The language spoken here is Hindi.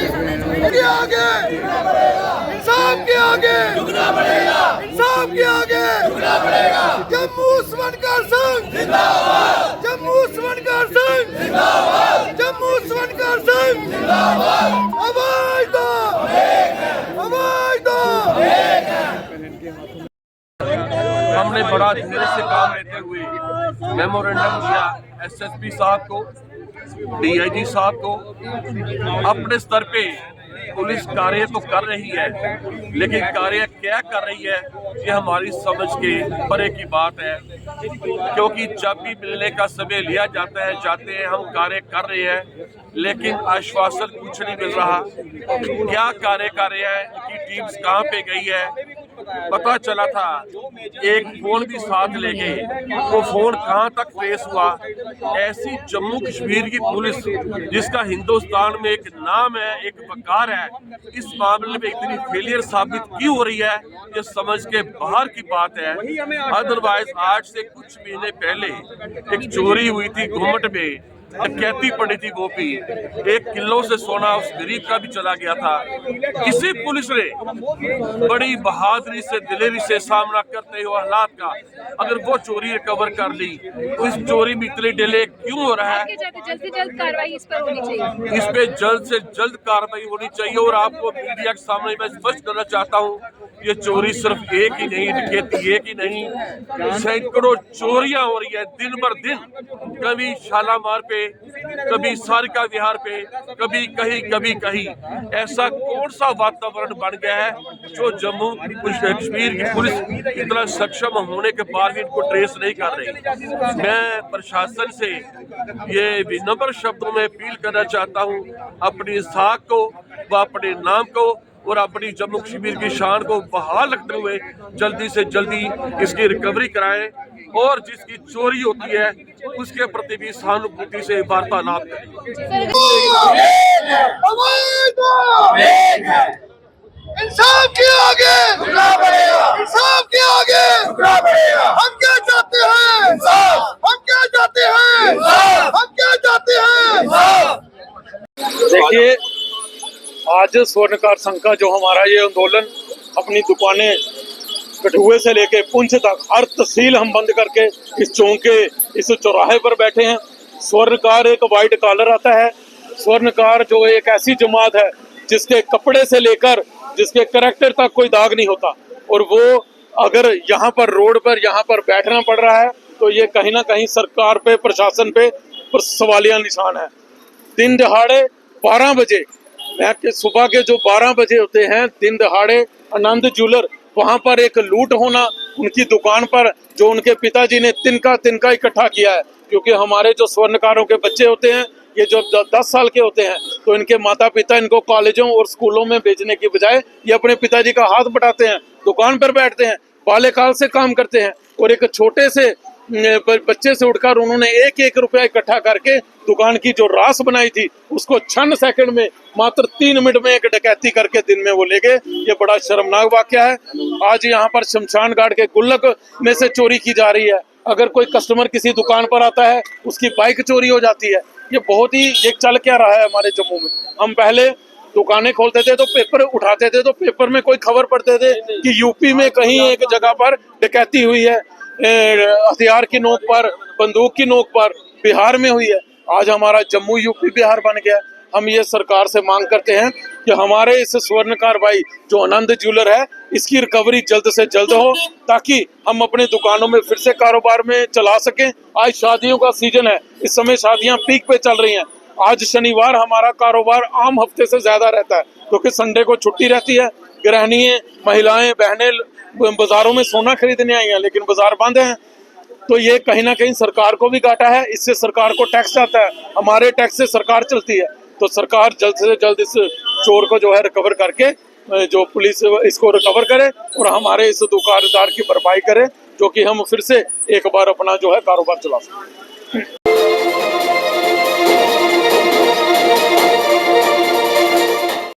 के आगे इंसाफ के आगे झुकना पड़ेगा, इंसाफ के आगे झुकना पड़ेगा। जम्मू स्वर्णकार संघ जिंदाबाद, जम्मू स्वर्णकार संघ जिंदाबाद, जम्मू स्वर्णकार संघ जिंदाबाद। आवाज दो, आवाज दो। हमने बड़ा धीरे से काम लेते हुए मेमोरेंडम दिया एसएसपी साहब को, डीआईजी साहब को। अपने स्तर पे पुलिस कार्य तो कर रही है, लेकिन कार्य क्या कर रही है ये हमारी समझ के परे की बात है। क्योंकि जब भी मिलने का समय लिया जाता है, जाते हैं, हम कार्य कर रहे हैं, लेकिन आश्वासन कुछ नहीं मिल रहा। क्या कार्य कर रहे हैं, इनकी टीम्स कहाँ पे गई है? पता चला था एक फोन भी साथ ले गए, वो फोन कहां तक ट्रेस हुआ? ऐसी जम्मू कश्मीर की पुलिस जिसका हिंदुस्तान में एक नाम है, एक वकार है, इस मामले में इतनी फेलियर साबित क्यों हो रही है, ये समझ के बाहर की बात है। अदरवाइज आज से कुछ महीने पहले एक चोरी हुई थी घुमट में, डकैती पड़ी थी, वो भी 1 किलो से सोना उस गरीब का भी चला गया था। किसी पुलिस ने बड़ी बहादुरी से, दिलेरी से सामना करते हुए हालात का अगर वो चोरी रिकवर कर ली, तो इस चोरी में इतने डिले क्यों हो रहा है? जल्द से जल्द कार्रवाई इस पर होनी चाहिए, इस पे जल्द से जल्द कार्रवाई होनी चाहिए। और आपको मीडिया के सामने मैं स्पष्ट करना चाहता हूँ, ये चोरी सिर्फ एक ही नहीं, डकैती एक ही नहीं, सैकड़ों चोरियां हो रही है दिन भर दिन। कभी शालामार पे, कभी सारिका विहार पे, कभी कहीं कभी कहीं। ऐसा कौन सा वातावरण बन गया है जो जम्मू कश्मीर की पुलिस इतना सक्षम होने के बाद भी इनको ट्रेस नहीं कर रही? मैं प्रशासन से ये विनम्र शब्दों में अपील करना चाहता हूँ, अपनी साख को व अपने नाम को और अपनी जम्मू कश्मीर की शान को बहाल रखते हुए जल्दी से जल्दी इसकी रिकवरी कराएं, और जिसकी चोरी होती है उसके प्रति भी सहानुभूति से वार्तालाप करें। इंसाफ के आगे झुकना पड़ेगा, इंसाफ के आगे झुकना पड़ेगा। हम क्या चाहते हैं? इंसाफ। हम क्या चाहते हैं? इंसाफ। हम क्या चाहते हैं? इंसाफ। देखिए, आज स्वर्णकार संघ का जो हमारा ये आंदोलन, अपनी दुकानें कठुए से लेके पुंछ तक हर तहसील हम बंद करके इस चौक के इस चौराहे पर बैठे हैं। स्वर्णकार एक वाइट कॉलर आता है। स्वर्णकार जो एक ऐसी जमात है जिसके कपड़े से लेकर जिसके करैक्टर तक कोई दाग नहीं होता, और वो अगर यहाँ पर रोड पर यहाँ पर बैठना पड़ रहा है तो ये कहीं ना कहीं सरकार पे, प्रशासन पे सवालिया निशान है। दिन दहाड़े 12 बजे, सुबह के जो 12 बजे होते हैं, दिन दहाड़े आनंद ज्वेलर, वहां पर एक लूट होना, उनकी दुकान पर जो उनके पिताजी ने तिनका इकट्ठा किया है। क्योंकि हमारे जो स्वर्णकारों के बच्चे होते हैं, ये जो 10 साल के होते हैं, तो इनके माता पिता इनको कॉलेजों और स्कूलों में भेजने की बजाय ये अपने पिताजी का हाथ बटाते हैं, दुकान पर बैठते हैं, बाल्यकाल से काम करते हैं, और एक छोटे से बच्चे से उठकर उन्होंने 1-1 रुपया इकट्ठा करके दुकान की जो रास बनाई थी उसको 6 सेकंड में, मात्र 3 मिनट में एक डकैती करके दिन में वो ले गए। ये बड़ा शर्मनाक वाकया है। आज यहाँ पर शमशान घाट के गुल्लक में से चोरी की जा रही है। अगर कोई कस्टमर किसी दुकान पर आता है, उसकी बाइक चोरी हो जाती है। ये बहुत ही, ये चल क्या रहा है हमारे जम्मू में। हम पहले दुकानें खोलते थे तो पेपर उठाते थे, तो पेपर में कोई खबर पढ़ते थे कि यूपी में कहीं एक जगह पर डकैती हुई है, हथियार की नोक पर, बंदूक की नोक पर, बिहार में हुई है। आज हमारा जम्मू यूपी बिहार बन गया। हम ये सरकार से मांग करते हैं कि हमारे इस स्वर्णकार भाई जो आनंद ज्वेलर है, इसकी रिकवरी जल्द से जल्द हो, ताकि हम अपने दुकानों में फिर से कारोबार में चला सकें। आज शादियों का सीजन है, इस समय शादियां पीक पे चल रही हैं। आज शनिवार हमारा कारोबार आम हफ्ते से ज्यादा रहता है, क्योंकि संडे को छुट्टी रहती है। गृहिणियां, महिलाएं, बहनें बाजारों में सोना खरीदने आई हैं, लेकिन बाजार बंद हैं। तो ये कहीं ना कहीं सरकार को भी घाटा है। इससे सरकार को टैक्स आता है, हमारे टैक्स से सरकार चलती है। तो सरकार जल्द से जल्द इस चोर को जो है रिकवर करके, जो पुलिस इसको रिकवर करे और हमारे इस दुकानदार की भरपाई करे, जो कि हम फिर से एक बार अपना जो है कारोबार चला सकें।